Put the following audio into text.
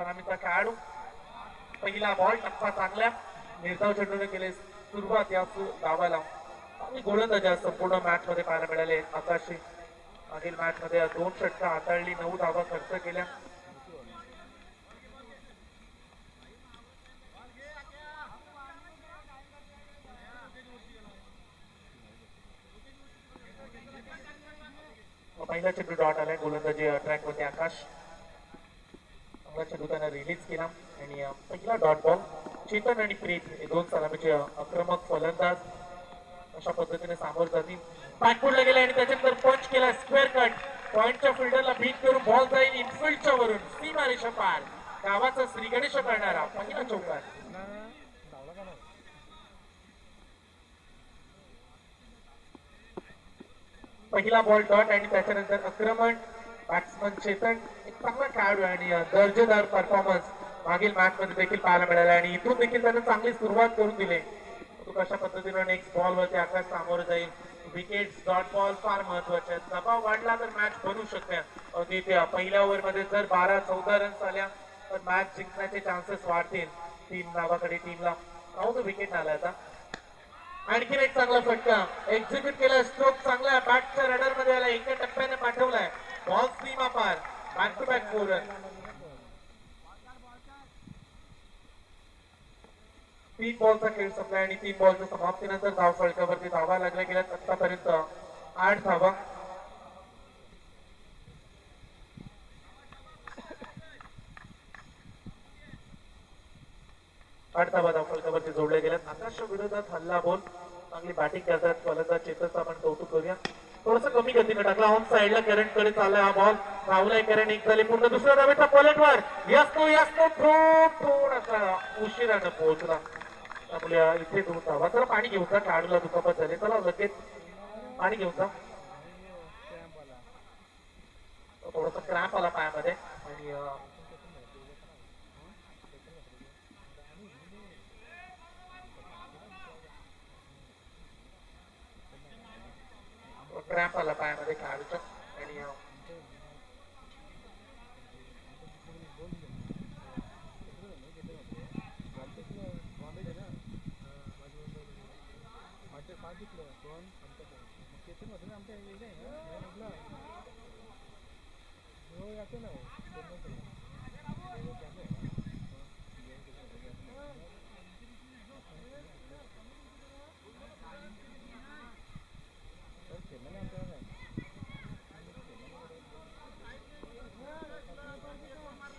सलामीचा खेळाडू. पहिला बॉल टप्पा चांगल्या निर्धाव चेंडूने केले सुरुवात या डावाला आणि गोलंदाज संपूर्ण मॅच मध्ये पाहायला मिळाले. आकाशी मागील मॅच मध्ये 2 षटका हाताळली, 9 धावा खर्च केल्या. पहिला चेंडू डॉट आलाय. गोलंदाजी ट्रॅक मध्ये आकाश चेंडू त्यानं रिलीज केला आणि पहिला डॉट बॉल. चेतन आणि प्रीत हे 2 सलामीचे आक्रमक फलंदाज अशा पद्धतीने सामोर जातील. बॅकफुटला गेला आणि त्याच्यानंतर पंच केला स्क्वेअर कट. पॉइंटच्या फिल्डरला बीट करून बॉल जाईल इनफिल्डच्या वरून सीमारेषा पार. गावाचा श्री गणेश करणारा पहिला चौकार. पहिला बॉल डॉट आणि त्याच्यानंतर आक्रमण. बॅट्समन चेतन एक चांगला खेळाडू आणि दर्जेदार परफॉर्मन्स मागील मॅच मध्ये देखील पाहायला मिळाला आणि इथून देखील त्याने चांगली सुरुवात करून दिली. तो कशा पद्धतीने नेक्स्ट बॉल वरती आकाश सामोरं जाईल. विकेट्स डॉट बॉल फार महत्वाचे आहेत. दबाव वाढला तर मॅच बनू शकते. अगदी पहिल्या ओव्हर मध्ये जर 12-14 रन्स आल्या तर मॅच जिंकण्याचे चान्सेस वाढतील. टीम नावाकडे टीमला विकेट आला आता. आणखीन एक चांगला फटका एक्झिक्यूट केला. स्ट्रोक चांगला बॅटच्या रडार मध्ये आला. एका टप्प्याने पाठवलाय बॉल सीमा पार. Back to back 4 run. 3 बॉलचा खेळ संपला आणि 3 बॉलच्या समाप्तीनंतर धाव फलकावरती धावा लागल्या गेल्या. आतापर्यंत 8 धावा. धाव फलकावरती जोडल्या गेल्यात. आकाशच्या विरोधात हल्ला बॉल. चांगली बॅटिंग करतात फलंदाज चेतनचं आपण कौतुक करूया. थोडस कमी गतीने टाकला. ऑन साइडला करण कडे चाललाय हा बॉल. धावलाय करण. एक झाले पूर्ण. दुसऱ्या धावेचा पलटवार. यस्तो थोडासा उशिरानं पोहोचला. त्यामुळे इथे 2 धावा. चला पाणी घेऊन जा. खेळाडूला दुखापत झाली. चला लगेच पाणी घेऊन जा. थोडासा क्रॅम्प आला पायामध्ये आणि क्रॅम्प आला पायामध्ये खेळाडूच्या.